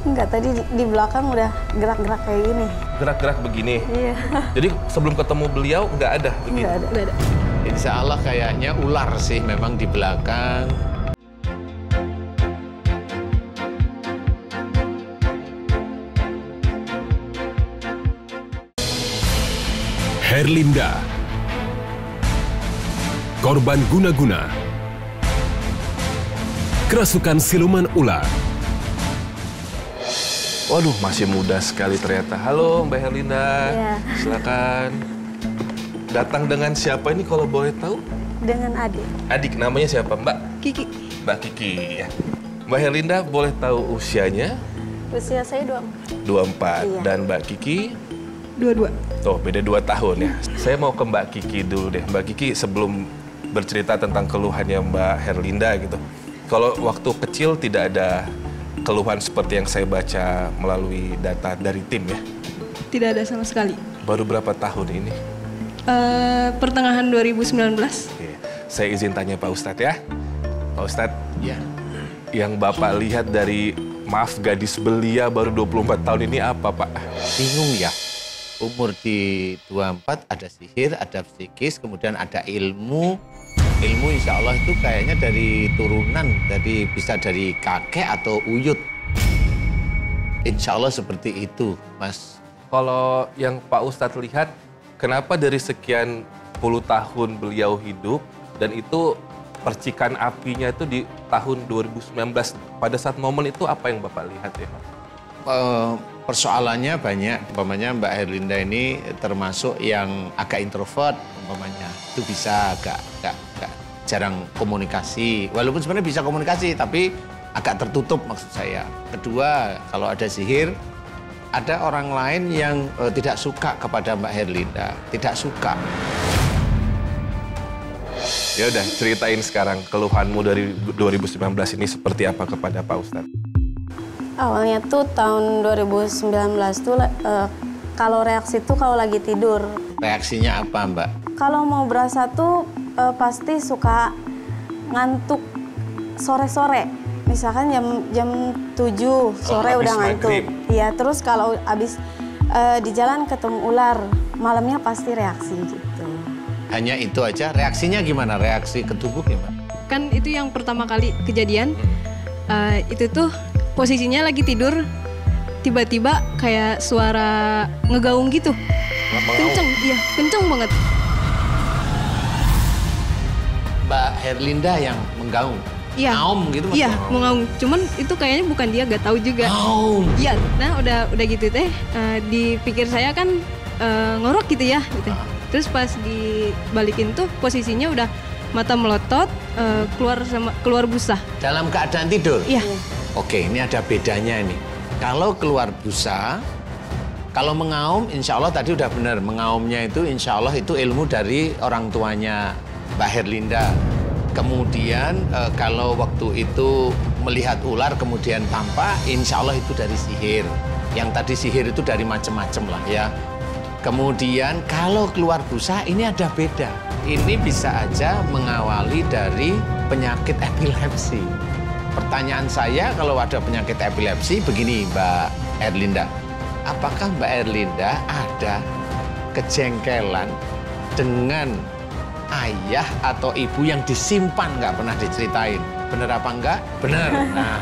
Enggak, tadi di belakang udah gerak-gerak kayak gini. Gerak-gerak begini? Iya. Jadi sebelum ketemu beliau nggak ada begini? Nggak ada. Nggak ada. Insya Allah kayaknya ular sih memang di belakang. Herlinda, korban guna-guna, kerasukan siluman ular. Waduh, masih muda sekali ternyata. Halo Mbak Herlinda, Iya. silakan. Datang dengan siapa ini kalau boleh tahu? Dengan adik. Adik, namanya siapa Mbak? Kiki. Mbak Kiki ya. Mbak Herlinda boleh tahu usianya? Usia saya 24. Iya. Dan Mbak Kiki? 22. Tuh, beda 2 tahun ya. Saya mau ke Mbak Kiki dulu deh. Mbak Kiki sebelum bercerita tentang keluhannya Mbak Herlinda gitu. Kalau waktu kecil tidak ada keluhan seperti yang saya baca melalui data dari tim ya? Tidak ada sama sekali. Baru berapa tahun ini? Pertengahan 2019. Oke. Saya izin tanya Pak Ustadz ya. Pak Ustadz, Ya. yang Bapak lihat dari, maaf, gadis belia baru 24 tahun ini apa Pak? Bingung ya. Umur di 24 ada sihir, ada psikis, kemudian ada ilmu. Ilmu insya Allah itu kayaknya dari turunan, jadi bisa dari kakek atau uyut. Insya Allah seperti itu, Mas. Kalau yang Pak Ustadz lihat, kenapa dari sekian puluh tahun beliau hidup, dan itu percikan apinya itu di tahun 2019, pada saat momen itu apa yang Bapak lihat ya Pak? Persoalannya banyak, umpamanya Mbak Herlinda ini termasuk yang agak introvert, umpamanya. Itu bisa agak jarang komunikasi, walaupun sebenarnya bisa komunikasi, tapi agak tertutup maksud saya. Kedua, kalau ada sihir, ada orang lain yang tidak suka kepada Mbak Herlinda, tidak suka. Ya udah, ceritain sekarang keluhanmu dari 2019 ini seperti apa kepada Pak Ustadz? Awalnya tuh tahun 2019 tuh kalau reaksi tuh kalau lagi tidur. Reaksinya apa, Mbak? Kalau mau berasa tuh pasti suka ngantuk sore-sore. Misalkan jam 7 sore habis udah ngantuk. maghrib. Iya, terus kalau abis di jalan ketemu ular, malamnya pasti reaksi gitu. Hanya itu aja, reaksinya gimana? Reaksi ke tubuh gimana? Kan itu yang pertama kali kejadian. Itu tuh posisinya lagi tidur, tiba-tiba kayak suara ngegaung gitu. Kenceng, iya, kenceng banget. Mbak Herlinda yang menggaung? Iya. Ngaum gitu maksudnya? Iya, mengaung. Cuman itu kayaknya bukan dia, gak tahu juga. Ngaum. Iya, nah udah gitu teh, dipikir saya kan ngorok gitu ya, gitu. Terus pas dibalikin tuh posisinya udah mata melotot, keluar busa. Dalam keadaan tidur? Iya. Oke, ini ada bedanya ini. Kalau keluar busa, kalau mengaum, insya Allah tadi udah benar. Mengaumnya itu insya Allah itu ilmu dari orang tuanya Mbak Herlinda. Kemudian kalau waktu itu melihat ular kemudian tampak, insya Allah itu dari sihir. Yang tadi sihir itu dari macam-macam lah ya. Kemudian kalau keluar busa ini ada beda. Ini bisa aja mengawali dari penyakit epilepsi. Pertanyaan saya kalau ada penyakit epilepsi begini Mbak Herlinda. Apakah Mbak Herlinda ada kejengkelan dengan ayah atau ibu yang disimpan nggak pernah diceritain? Bener apa enggak? Bener. Nah,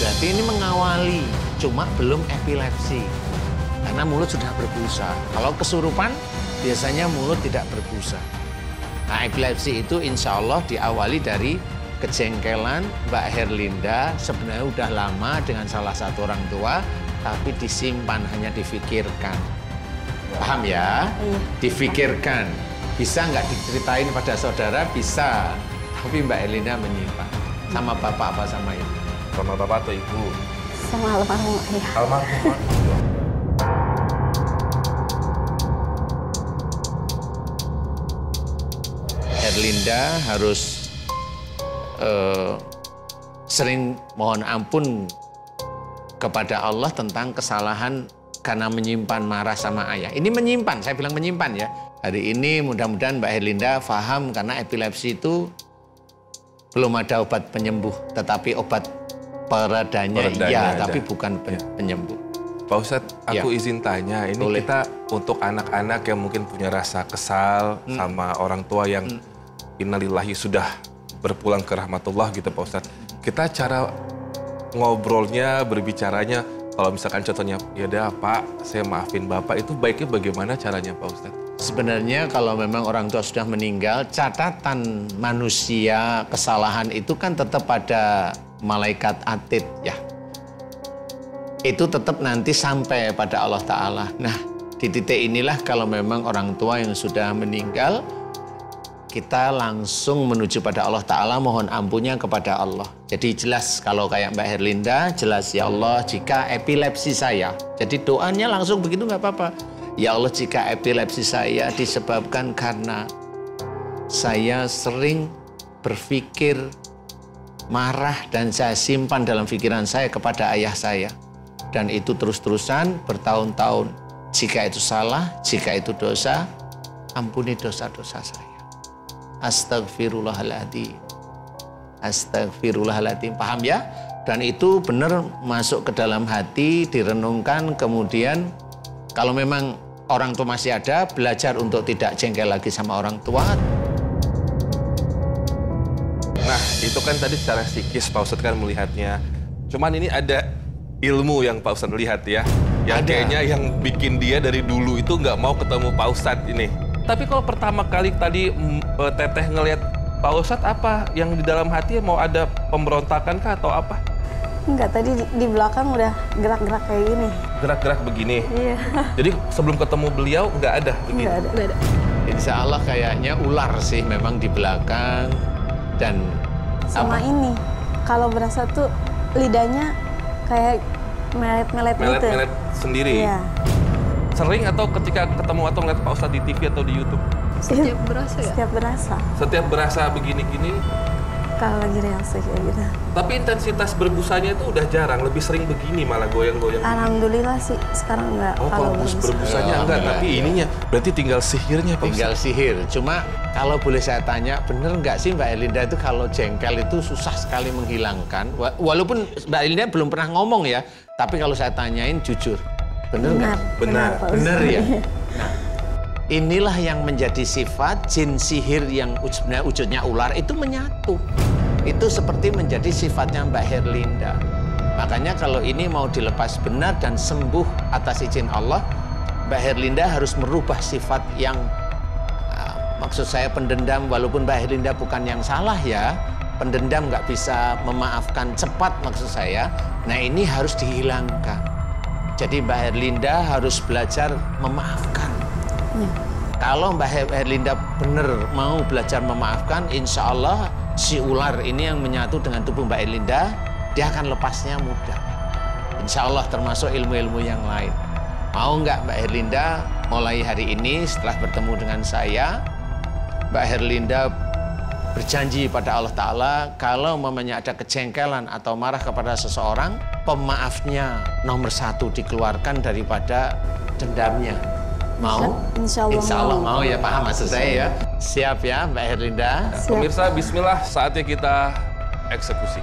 berarti ini mengawali, cuma belum epilepsi. Karena mulut sudah berbusa. Kalau kesurupan, biasanya mulut tidak berbusa. Nah, epilepsi itu insya Allah diawali dari kejengkelan Mbak Herlinda. Sebenarnya udah lama dengan salah satu orang tua, tapi disimpan, hanya difikirkan. Paham ya? Iya. Difikirkan. Bisa nggak diceritain pada saudara? Bisa. Tapi Mbak Herlinda menyimpan. Sama bapak apa sama ibu? Sama Bapak atau Ibu? Sama almarhum ayah. Almarhum. Herlinda harus sering mohon ampun kepada Allah tentang kesalahan karena menyimpan marah sama ayah. Ini menyimpan, saya bilang menyimpan ya. Hari ini mudah-mudahan Mbak Herlinda paham karena epilepsi itu belum ada obat penyembuh, tetapi obat peredanya iya, tapi bukan penyembuh. Pak Ustadz, aku izin tanya, ini Boleh. kita untuk anak-anak yang mungkin punya rasa kesal sama orang tua yang innalillahi sudah berpulang ke rahmatullah gitu Pak Ustadz. Kita cara ngobrolnya, berbicaranya, kalau misalkan contohnya, ya udah Pak, saya maafin Bapak, itu baiknya bagaimana caranya Pak Ustadz? Sebenarnya kalau memang orang tua sudah meninggal, catatan manusia kesalahan itu kan tetap pada malaikat atid ya. Itu tetap nanti sampai pada Allah Ta'ala. Nah, di titik inilah kalau memang orang tua yang sudah meninggal, kita langsung menuju pada Allah Ta'ala, mohon ampunnya kepada Allah. Jadi jelas kalau kayak Mbak Herlinda, jelas ya Allah jika epilepsi saya. Jadi doanya langsung begitu nggak apa-apa. Ya Allah jika epilepsi saya disebabkan karena saya sering berpikir marah dan saya simpan dalam pikiran saya kepada ayah saya. Dan itu terus-terusan bertahun-tahun. Jika itu salah, jika itu dosa, ampuni dosa-dosa saya. Astagfirullahaladzim. Astagfirullahaladzim. Paham ya? Dan itu benar masuk ke dalam hati, direnungkan, kemudian kalau memang orang tua masih ada, belajar untuk tidak jengkel lagi sama orang tua. Nah, itu kan tadi secara psikis Pak Ustadz kan melihatnya. Cuman ini ada ilmu yang Pak Ustadz lihat ya. Yang kayaknya yang bikin dia dari dulu itu nggak mau ketemu Pak Ustadz ini. Tapi kalau pertama kali tadi Teteh ngelihat Pak Ustadz, apa yang di dalam hati mau ada pemberontakan kah atau apa? Enggak, tadi di belakang udah gerak-gerak kayak gini. Gerak-gerak begini? Iya. Jadi sebelum ketemu beliau nggak ada begini? Nggak ada. Nggak ada. Insya Allah kayaknya ular sih memang di belakang. Dan Sama ini, kalau berasa tuh lidahnya kayak melet-melet gitu. Melet-melet sendiri? Iya. Sering atau ketika ketemu atau ngeliat Pak Ustadz di TV atau di YouTube? Setiap berasa ya? Setiap berasa. Setiap berasa begini-gini, Kalau lagi reaksi kayak gitu. tapi intensitas berbusanya itu udah jarang, lebih sering begini malah goyang-goyang. Alhamdulillah sih sekarang enggak. Oh, kalau berbusanya enggak, tapi ininya berarti tinggal sihirnya Pak tinggal Ustadz. sihir. Cuma kalau boleh saya tanya, bener nggak sih Mbak Herlinda itu kalau jengkel itu susah sekali menghilangkan? Walaupun Mbak Herlinda belum pernah ngomong ya, tapi kalau saya tanyain jujur, bener nggak? Benar. Pak Ustadz. Bener ya? Nah, inilah yang menjadi sifat jin sihir yang sebenarnya wujudnya ular itu menyatu. Itu seperti menjadi sifatnya Mbak Herlinda. Makanya kalau ini mau dilepas benar dan sembuh atas izin Allah, Mbak Herlinda harus merubah sifat yang maksud saya pendendam, walaupun Mbak Herlinda bukan yang salah ya, pendendam nggak bisa memaafkan cepat maksud saya. Nah ini harus dihilangkan. Jadi Mbak Herlinda harus belajar memaafkan. Kalau Mbak Herlinda benar mau belajar memaafkan, insya Allah si ular ini yang menyatu dengan tubuh Mbak Herlinda, dia akan lepasnya mudah. Insya Allah termasuk ilmu-ilmu yang lain. Mau nggak Mbak Herlinda mulai hari ini setelah bertemu dengan saya, Mbak Herlinda berjanji pada Allah Ta'ala kalau mamanya ada kejengkelan atau marah kepada seseorang, pemaafnya nomor 1 dikeluarkan daripada dendamnya. Mau? Insya Allah, Insya Allah mau ya, paham maksud saya ya. Siap ya Mbak Herlinda? Pemirsa, bismillah, saatnya kita eksekusi.